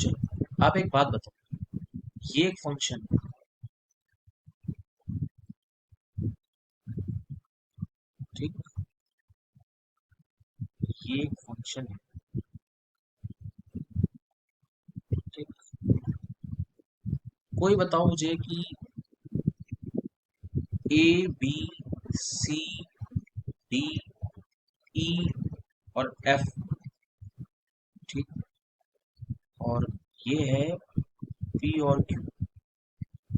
मुझे आप एक बात बताओ, ये एक फंक्शन, ठीक, ये एक फंक्शन है, ठीक। कोई बताओ मुझे कि A B C D E और एफ, ठीक, और ये है पी और क्यू,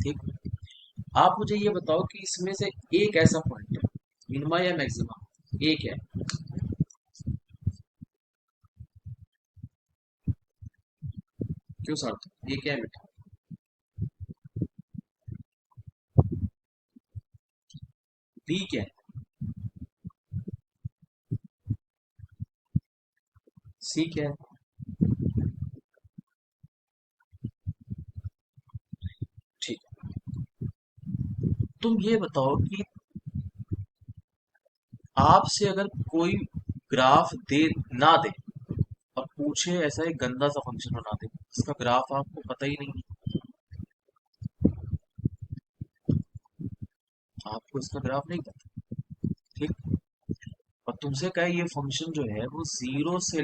ठीक। आप मुझे ये बताओ कि इसमें से एक ऐसा पॉइंट है, मिनिमा या मैक्सिमा, एक है, क्यों सार्थक, एक है बेटा, बी क्या है, सी क्या है, ठीक। तुम ये बताओ कि आपसे अगर कोई ग्राफ दे, ना दे, और पूछे ऐसा एक गंदा सा फंक्शन बना दे, इसका ग्राफ आपको पता ही नहीं है, आपको इसका ग्राफ नहीं पता, ठीक। और तुमसे कहे ये फंक्शन जो है वो 0 से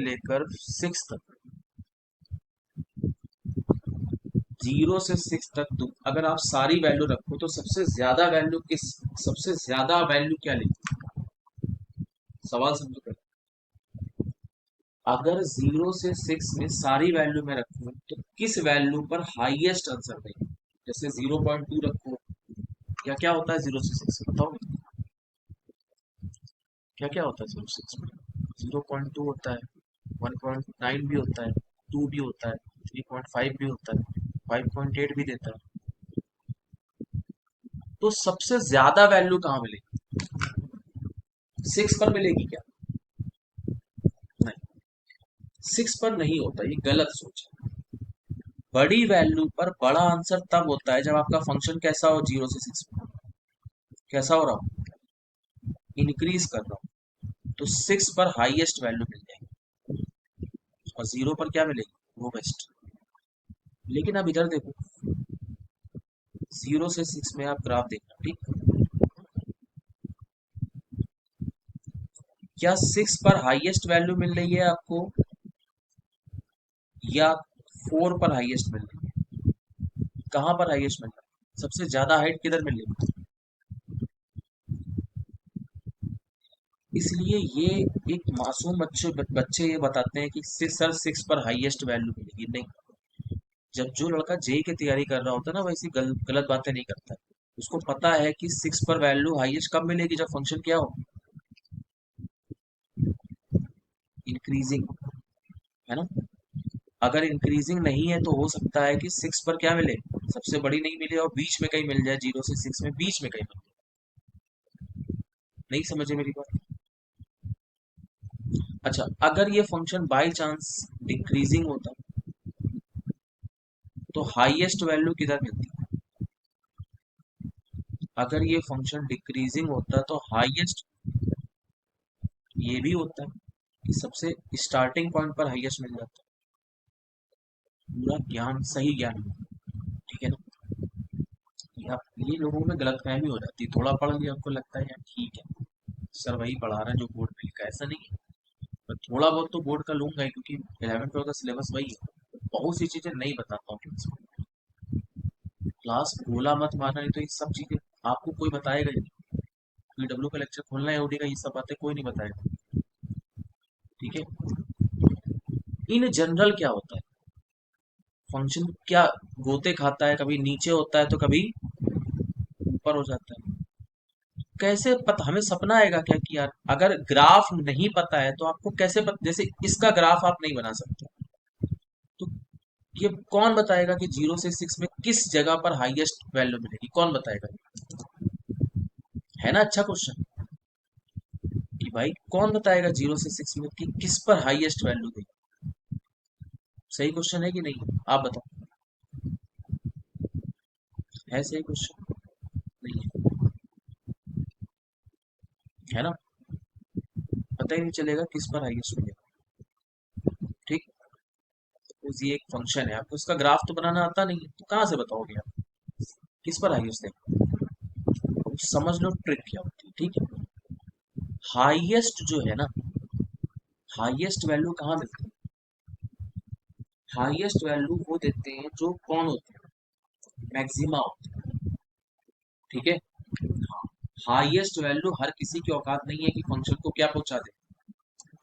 6 तक अगर आप सारी वैल्यू रखो तो सबसे ज्यादा वैल्यू क्या लेगी, सवाल समझो पहले। अगर 0 से 6 में सारी वैल्यू में रखूं तो किस वैल्यू पर हाईएस्ट आंसर देंगे, जैसे 0.2 रखो, या क्या होता है 0 से 6 बताओ, क्या क्या होता है 0 से 6 में, 0.2 होता है, 1.9 भी होता है, 2 भी होता है, 3.5 भी होता है, 5.8 भी देता है। तो सबसे ज्यादा वैल्यू कहाँ मिलेगी, 6 पर मिलेगी क्या, नहीं, 6 पर नहीं होता, ये गलत सोच है। बड़ी वैल्यू पर बड़ा आंसर तब होता है जब आपका फंक्शन कैसा हो, 0 से 6 में कैसा हो रहा हो, इंक्रीज कर रहा हो, तो 6 पर हाईएस्ट वैल्यू मिल जाएगी, और 0 पर क्या मिलेगी, वो बेस्ट। लेकिन अब इधर देखो, 0 से 6 में आप ग्राफ देखना, ठीक, क्या 6 पर हाईएस्ट वैल्यू मिल रही है आपको, या 4 पर हाईएस्ट मिल रही है, कहाँ पर हाईएस्ट मिल रहा है, सबसे ज्यादा हाइट किधर मिल रही है, इसलिए ये एक मासूम बच्चे बच्चे ये बताते हैं कि सर 6 पर हाईएस्ट वैल्यू मिलेगी, नहीं। जब जो लड़का जेई की तैयारी कर रहा होता है ना, वैसी गलत बातें नहीं करता है, उसको पता है कि 6 पर वैल्यू हाईएस्ट कब मिलेगी, जब फंक्शन क्या हो, इंक्रीजिंग, है ना। अगर इंक्रीजिंग नहीं है तो हो सकता है कि 6 पर क्या मिले, सबसे बड़ी नहीं मिले और बीच में कहीं मिल जाए, 0 से 6 में बीच में कहीं मिल जाए, नहीं समझे मेरी बात। अच्छा, अगर ये फंक्शन बाय चांस डिक्रीजिंग होता तो हाईएस्ट वैल्यू किधर मिलती, अगर ये फंक्शन डिक्रीजिंग होता तो हाईएस्ट, ये भी होता है कि सबसे स्टार्टिंग पॉइंट पर हाईएस्ट मिल जाता, पूरा ज्ञान सही ज्ञान में, ठीक है ना। ये लोगों में गलतफहमी हो जाती है, थोड़ा पढ़ लिया आपको लगता है यार ठीक है, सर वही पढ़ा रहे हैं जो बोर्ड पे लिखा है, ऐसा नहीं है। पर थोड़ा बहुत तो बोर्ड का लूंगा ही, क्योंकि 11 12 का सिलेबस वही है, बहुत सी चीजें नहीं बताता हूँ क्लास में। क्लास बोला मत मारना, नहीं तो ये सब चीजें आपको कोई बताएगा ही नहीं, पीडब्ल्यू का लेक्चर खोलना है, ओडी का, ये सब बातें कोई नहीं बताएगा, ठीक है। इन जनरल क्या होता है, फंक्शन क्या गोते खाता है, कभी नीचे होता है तो कभी ऊपर हो जाता है, कैसे पता, हमें सपना आएगा क्या कि यार अगर ग्राफ नहीं पता है तो आपको कैसे पता, जैसे इसका ग्राफ आप नहीं बना सकते, तो ये कौन बताएगा कि 0 से 6 में किस जगह पर हाईएस्ट वैल्यू मिलेगी, कौन बताएगा, है ना। अच्छा क्वेश्चन, कि भाई कौन बताएगा 0 से 6 में कि किस पर हाईएस्ट वैल्यू देगी, सही क्वेश्चन है कि नहीं, आप बताओ, है सही क्वेश्चन, नहीं है, है ना, पता ही नहीं चलेगा किस पर हाईएस्ट मिलेगा, ठीक। सपोज ये एक फंक्शन है, आपको इसका ग्राफ तो बनाना आता नहीं है, तो कहाँ से बताओगे आप किस पर हाईएस्ट है? अब समझ लो ट्रिक क्या होती है, ठीक है। हाईएस्ट जो है ना, हाईएस्ट वैल्यू कहाँ मिलती है? हाईएस्ट वैल्यू वो देते हैं जो कौन होते हैं, मैक्सिमा होते हैं, ठीक है। हाँ, हाईएस्ट वैल्यू हर किसी की औकात नहीं है कि फंक्शन को क्या पहुंचा दे,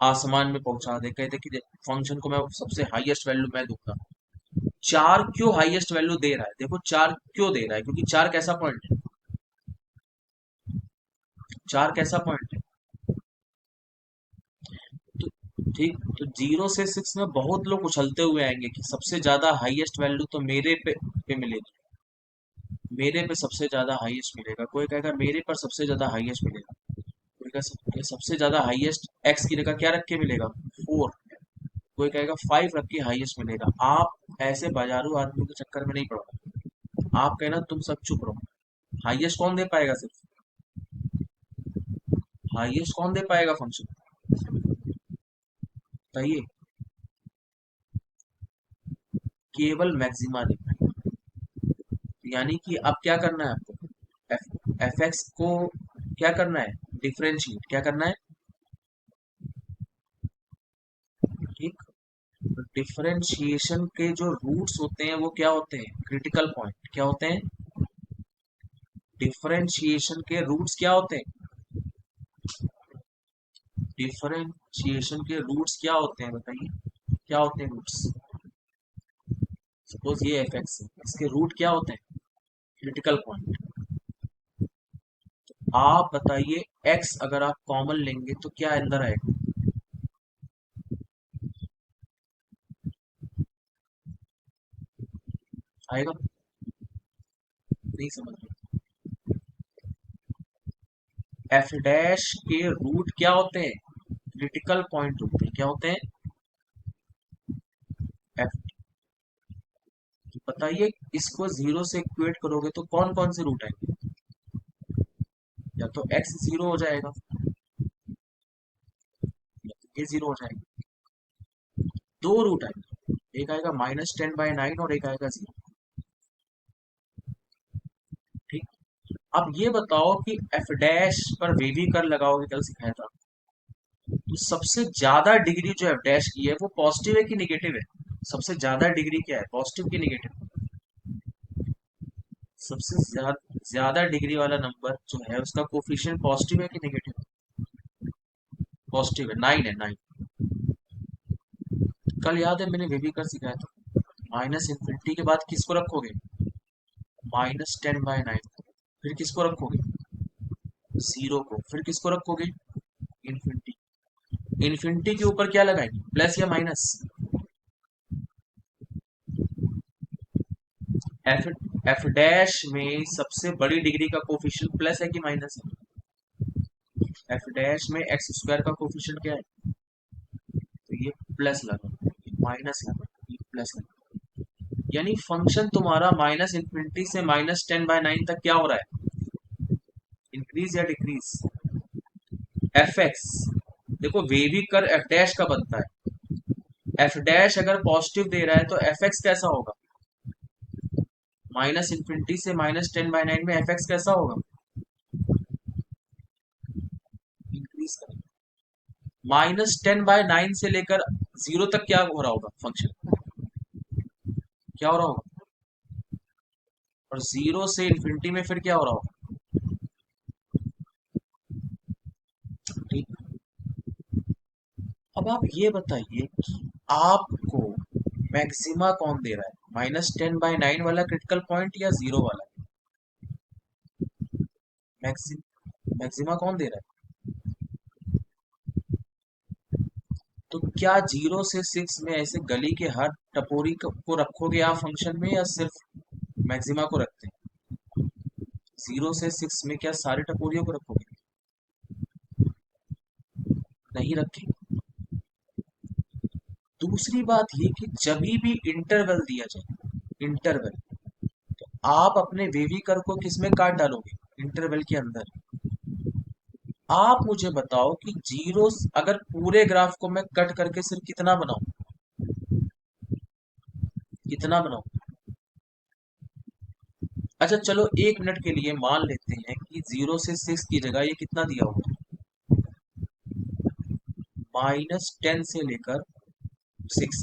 आसमान में पहुंचा दे, कहते कि फंक्शन को मैं सबसे हाईएस्ट वैल्यू मैं दूंगा। चार क्यों हाईएस्ट वैल्यू दे रहा है, देखो चार क्यों दे रहा है, क्योंकि चार कैसा पॉइंट है, चार कैसा पॉइंट है, तो ठीक, तो 0 से 6 में बहुत लोग उछलते हुए आएंगे कि सबसे ज्यादा हाईएस्ट वैल्यू तो मेरे पे मिलेगी, मेरे पे सबसे ज्यादा हाईएस्ट मिलेगा, कोई कहेगा मेरे पर सबसे ज्यादा हाईएस्ट मिलेगा, कोई कहेगा सबसे ज्यादा हाईएस्ट एक्स की जगह क्या रख के मिलेगा, 4, कोई कहेगा 5 रख के हाईएस्ट मिलेगा। आप ऐसे बाजारू आदमी के चक्कर में नहीं पड़ो, आप कहना तुम सब चुप रहो। हाईएस्ट कौन दे पाएगा, सिर्फ हाईएस्ट कौन दे पाएगा फंक्शन, बताइए, केवल मैक्सिमा दे पाएगा। यानी कि अब क्या करना है आपको, एफ एक्स को क्या करना है, डिफरेंशिएट क्या करना है, ठीक। डिफरेंशिएशन के जो रूट्स होते हैं वो क्या होते हैं, क्रिटिकल पॉइंट क्या होते हैं, डिफरेंशिएशन के रूट्स क्या होते हैं, डिफरेंशिएशन के रूट्स क्या होते हैं, बताइए क्या होते हैं रूट्स। सपोज ये एफ एक्स है, इसके रूट क्या होते हैं, क्रिटिकल पॉइंट। आप बताइए एक्स अगर आप कॉमन लेंगे तो क्या अंदर आएगा, आएगा, नहीं समझ रहे। एफ डैश के रूट क्या होते हैं, क्रिटिकल पॉइंट होते हैं, क्या होते हैं, एफ। तो बताइए इसको 0 से इक्वेट करोगे तो कौन कौन से रूट आएंगे, या तो एक्स 0 हो जाएगा, या तो ये 0 हो जाएगा, दो रूट आएंगे, एक आएगा -10/9 और एक आएगा 0, ठीक। अब ये बताओ कि एफ डैश पर वेवी कर लगाओगे, कल सिखाया था, तो सबसे ज्यादा डिग्री जो एफ डैश की है वो पॉजिटिव है कि निगेटिव है, सबसे ज्यादा डिग्री क्या है, पॉजिटिव की निगेटिव, सबसे ज्यादा डिग्री वाला नंबर जो है उसका कोफिशिएंट पॉजिटिव है कि नेगेटिव, पॉजिटिव है, 9 है, 9। कल याद है मैंने वेवी कर सिखाया था, -∞ के बाद किसको रखोगे, -10/9, फिर किसको रखोगे, 0 को, फिर किसको रखोगे, इन्फिनिटी, इन्फिनिटी के ऊपर क्या लगाएंगे, प्लस या माइनस, एफ एफ डैश में सबसे बड़ी डिग्री का कोफिशिएंट प्लस है कि माइनस है, एफ डैश में एक्स स्क्वायर का कोफिशिएंट क्या है, तो ये प्लस लगा, ये माइनस लगा, ये प्लस लगा, यानी फंक्शन तुम्हारा -∞ से -10/9 तक क्या हो रहा है, इंक्रीज या डिक्रीज, एफ एक्स, देखो वेवी कर एफ डैश का बनता है, एफ डैश अगर पॉजिटिव दे रहा है तो एफ एक्स कैसा होगा, -∞ से -10/9 में एफ एक्स कैसा होगा, इंक्रीज करेगा, -10/9 से लेकर 0 तक क्या हो रहा होगा फंक्शन, क्या हो रहा होगा, और 0 से इन्फिनिटी में फिर क्या हो रहा होगा, ठीक। अब आप ये बताइए कि आपको मैक्सिमा कौन दे रहा है, -10/9 वाला क्रिटिकल पॉइंट या 0 वाला, मैक्सिमा कौन दे रहा है, तो क्या 0 से 6 में ऐसे गली के हर टपोरी को रखोगे आप फंक्शन में, या सिर्फ मैक्सिमा को रखते हैं, 0 से 6 में क्या सारे टपोरियों को रखोगे, नहीं रखें। दूसरी बात ये कि जब भी इंटरवल दिया जाए, इंटरवल, आप अपने वेवी कर को किस में काट डालोगे, इंटरवल के अंदर। आप मुझे बताओ कि जीरो, अगर पूरे ग्राफ को मैं कट करके सिर्फ कितना बनाऊं, कितना बनाओ? अच्छा चलो 1 मिनट के लिए मान लेते हैं कि 0 से 6 की जगह ये कितना दिया होगा, -10 से लेकर 6।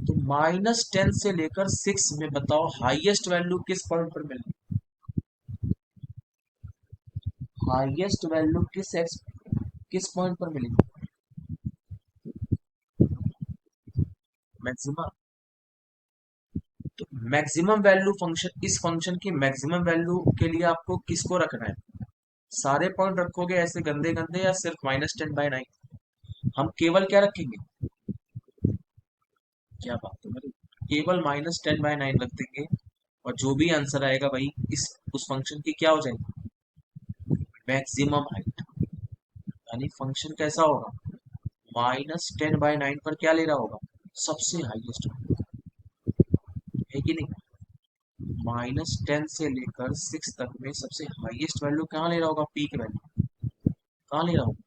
तो -10 से लेकर 6 में बताओ हाईएस्ट वैल्यू किस पॉइंट पर मिलेगी? हाईएस्ट वैल्यू किस पॉइंट पर मिलेगी? मैक्सिमम। तो मैक्सिमम वैल्यू फंक्शन, इस फंक्शन की मैक्सिमम वैल्यू के लिए आपको किसको रखना है? सारे पॉइंट रखोगे ऐसे गंदे गंदे, या सिर्फ -10/9? हम केवल क्या रखेंगे? क्या बात है मेरी, केवल -10/9 रख देंगे। और जो भी आंसर आएगा भाई इस उस फंक्शन की क्या हो जाएगी? Maximum height. यानी फंक्शन कैसा होगा? -10/9 पर क्या ले रहा होगा? सबसे हाईएस्ट। है कि नहीं? -10 से लेकर 6 तक में सबसे हाईएस्ट वैल्यू कहाँ ले रहा होगा? पीक वैल्यू कहाँ ले रहा होगा?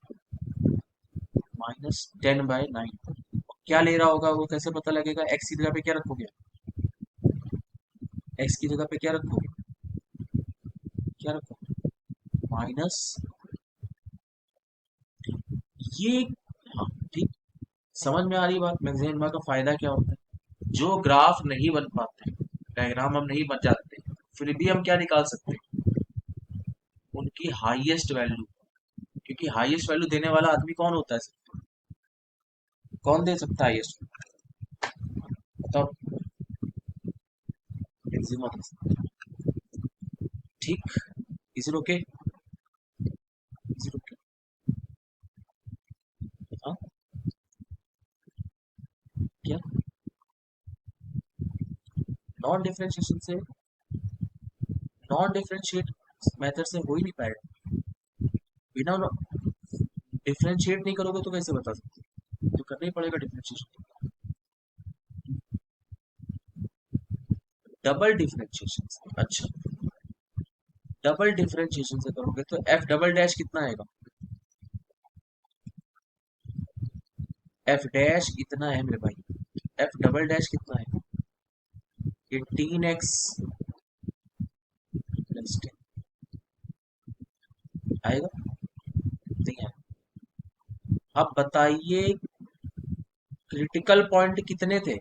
-10/9। क्या ले रहा होगा वो कैसे पता लगेगा? एक्स की जगह पे क्या रखोगे? एक्स की जगह पे क्या रखोगे? क्या रखोगे? माइनस ये। हाँ ठीक। समझ में आ रही बात? मैक्सिमम का फायदा क्या होता है? जो ग्राफ नहीं बन पाते, डायग्राम हम नहीं बन जाते, फिर भी हम क्या निकाल सकते हैं? उनकी हाईएस्ट वैल्यू। क्योंकि हाईएस्ट वैल्यू देने वाला आदमी कौन होता है? कौन दे सकता है हाईएस्ट? मतलब मैक्सिमम। ठीक। Is it okay? Is it okay? हाँ। क्या? नॉन डिफरेंशिएशन से, नॉन डिफरेंशिएट मेथड से हो ही नहीं पाएगा। बिना डिफरेंशिएट नहीं करोगे तो कैसे बता सकते? तो करना ही पड़ेगा डिफरेंशिएशन। डबल डिफरेंशिएशन से? अच्छा, डबल डिफरेंशिएशन से करोगे तो एफ डबल डैश कितना आएगा? एफ डैश इतना है मेरे भाई, एफ डबल डैश कितना है? 18x प्लस 10 आएगा? नहीं आएगा। अब बताइए क्रिटिकल पॉइंट कितने थे?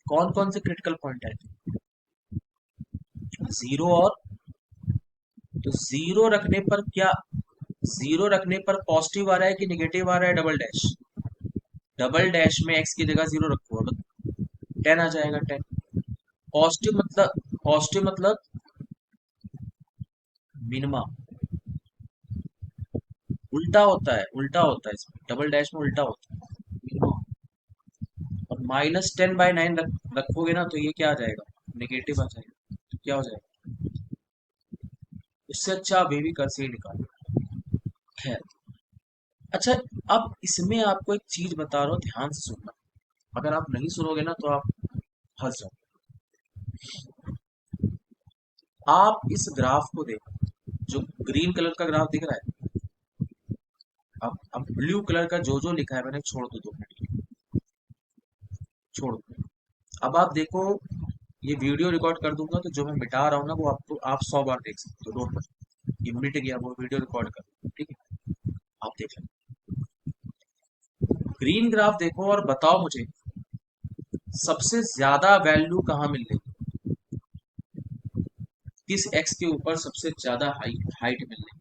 कौन कौन से क्रिटिकल पॉइंट आए थे? जीरो और, तो जीरो रखने पर क्या, जीरो रखने पर पॉजिटिव आ रहा है कि निगेटिव आ रहा है? डबल डैश, डबल डैश में एक्स की जगह जीरो रखो, अब 10 आ जाएगा, 10। पॉजिटिव मतलब, पॉजिटिव मतलब मिनिमम। उल्टा होता है, उल्टा होता है इसमें, डबल डैश में उल्टा होता है minimum। और -10/9 रखोगे ना तो ये क्या आ जाएगा? नेगेटिव आ जाएगा। तो क्या हो जाएगा? उससे अच्छा आप बेबी कर से ही निकालो। खैर। अच्छा, अब इसमें आपको एक चीज बता रहा हूँ, ध्यान से सुनना। अगर आप नहीं सुनोगे ना तो आप फंस जाओ। आप इस ग्राफ को देखो, जो ग्रीन कलर का ग्राफ दिख रहा है। अब ब्लू कलर का जो जो लिखा है मैंने छोड़ दो, 2 मिनट के लिए छोड़ दो। अब आप देखो, ये वीडियो रिकॉर्ड कर दूंगा तो जो मैं मिटा रहा हूँ ना वो आपको, आप 100 बार देख सकते हो, डोंट वरी। ये मिट गया, वो वीडियो रिकॉर्ड कर, ठीक है? आप देख लें। ग्रीन ग्राफ देखो और बताओ मुझे सबसे ज्यादा वैल्यू कहाँ मिल रही? किस एक्स के ऊपर सबसे ज्यादा हाइट हाइट मिल रही?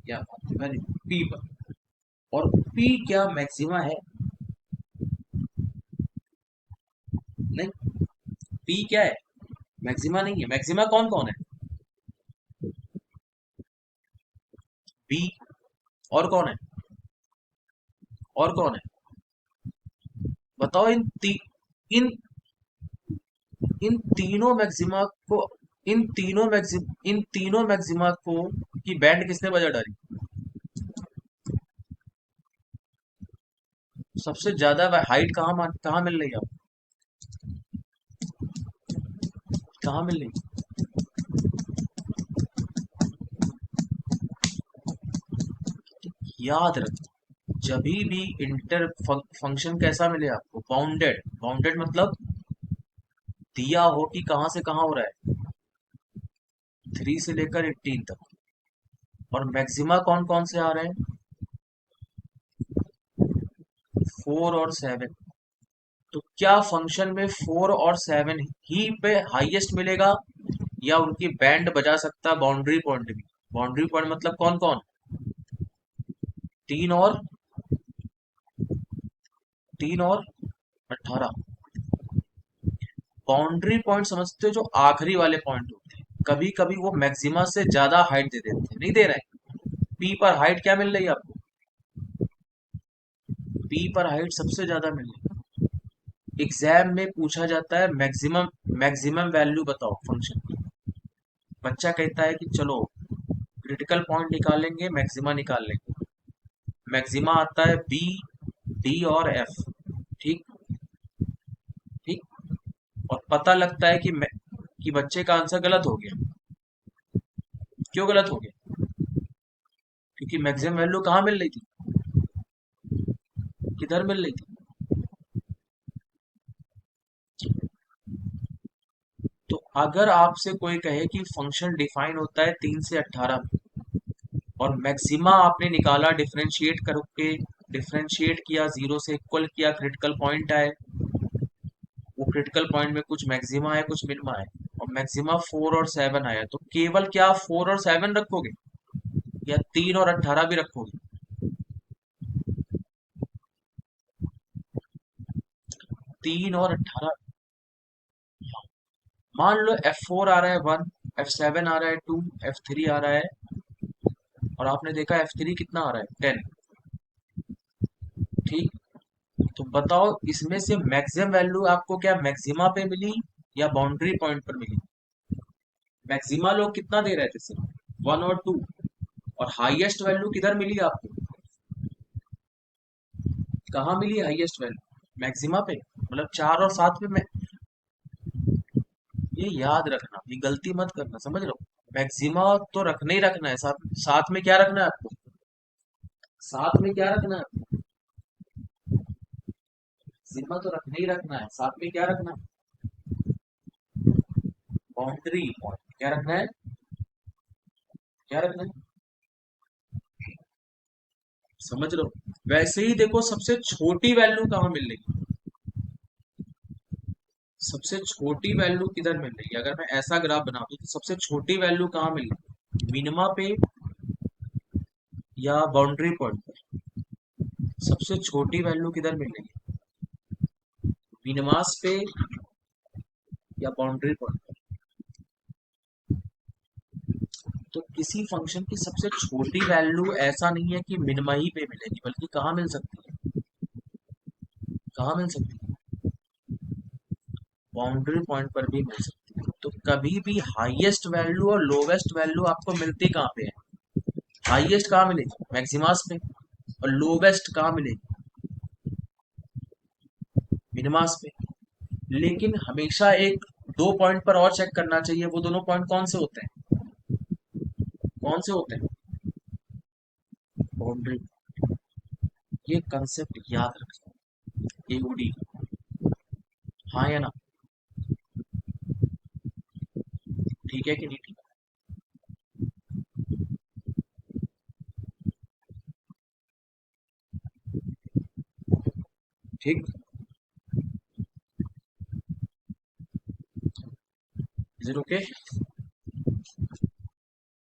क्या पी पर? और पी क्या मैक्सिमा है? नहीं, पी क्या है? मैक्सिमा नहीं है। मैक्सिमा कौन कौन है? बी। और कौन है? और कौन है? बताओ इन इन तीनों मैक्सिमा को, इन तीनों मैक्सिमा को की बैंड किसने बजा डाली? सबसे ज्यादा हाइट कहाँ मिल रही है आपको? कहाँ मिल रही है? याद रखो, जब भी इंटर फंक्शन कैसा मिले आपको, बाउंडेड, बाउंडेड मतलब दिया हो कि कहाँ से कहाँ हो रहा है, 3 से लेकर 18 तक, और मैक्सिमा कौन कौन से आ रहे हैं, 4 और 7। तो क्या फंक्शन में 4 और 7 ही पे हाईएस्ट मिलेगा, या उनकी बैंड बजा सकता है बाउंड्री पॉइंट भी। बाउंड्री पॉइंट मतलब कौन कौन, 3 और 18। बाउंड्री पॉइंट समझते हो, जो आखिरी वाले पॉइंट होते हैं, कभी कभी वो मैक्सिमा से ज्यादा हाइट दे देते हैं, नहीं दे रहे हैं, पी पर हाइट क्या मिल रही है आपको, पी पर हाइट सबसे ज्यादा मिल रही है। एग्जाम में पूछा जाता है मैक्सिमम, मैक्सिमम वैल्यू बताओ फंक्शन की। बच्चा कहता है कि चलो क्रिटिकल पॉइंट निकालेंगे, मैक्सिमा निकाल लेंगे। मैक्सिमा आता है बी, डी और एफ। ठीक, ठीक। और पता लगता है कि बच्चे का आंसर गलत हो गया। क्यों गलत हो गया, क्योंकि मैक्सिमम वैल्यू कहाँ मिल रही थी, किधर मिल रही थी। तो अगर आपसे कोई कहे कि फंक्शन डिफाइन होता है 3 से 18 में, और मैक्सिमा आपने निकाला डिफरेंशिएट करके, डिफरेंशिएट किया, जीरो से इक्वल किया, क्रिटिकल पॉइंट आए, वो क्रिटिकल पॉइंट में कुछ मैक्सिमा है कुछ मिनिमा है, और मैक्सिमा 4 और 7 आया, तो केवल क्या 4 और 7 रखोगे, या 3 और 18 भी रखोगे। 3 और 18। मान लो F4 आ रहा है 1, F7 आ रहा है 2, F3 आ रहा है, और आपने देखा F3 कितना आ रहा है 10। ठीक, तो बताओ इसमें से मैक्सिमम वैल्यू आपको क्या मैक्सिमा पे मिली, या बाउंड्री पॉइंट पर मिली। मैक्सिमा लोग कितना दे रहे थे सिर्फ 1 और 2, और हाईएस्ट वैल्यू किधर मिली आपको, कहाँ मिली हाईएस्ट वैल्यू, मैक्सिमा पे, मतलब 4 और 7 पे। ये याद रखना, ये गलती मत करना, समझ लो। मैक्सिमा तो रखना ही रखना है, साथ साथ में क्या रखना है आपको, साथ में क्या रखना है आपको, मैक्सिमा तो रखना ही रखना है, साथ में क्या रखना है, बाउंड्री पॉइंट क्या रखना है, क्या रखना है, समझ लो। वैसे ही देखो सबसे छोटी वैल्यू कहाँ मिल रही है, सबसे छोटी वैल्यू किधर मिल रही है, अगर मैं ऐसा ग्राफ बना दूं तो सबसे छोटी वैल्यू कहाँ मिल रही है, मिनिमा पे या बाउंड्री पॉइंट पर। सबसे छोटी वैल्यू किधर मिल रही है, मिनिमास पे या बाउंड्री पॉइंट पर। तो किसी फंक्शन की सबसे छोटी वैल्यू ऐसा नहीं है कि मिनिमा ही पे मिलेगी, बल्कि कहाँ मिल सकती है, कहाँ मिल सकती है, बाउंड्री पॉइंट पर भी मिल सकती है। तो कभी भी हाईएस्ट वैल्यू और लोवेस्ट वैल्यू आपको मिलती कहाँ पे है, हाईएस्ट कहाँ मिलेगी, मैक्सिमास पे, और लोवेस्ट कहाँ मिलेगी, मिनिमास पे। लेकिन हमेशा एक दो पॉइंट पर और चेक करना चाहिए, वो दोनों पॉइंट कौन से होते हैं, कौन से होते हैं, बाउंड्री। ये कंसेप्ट याद रखना, एओडी। हाँ या ना, ठीक है कि नहीं, ठीक है, ठीक। Is it okay.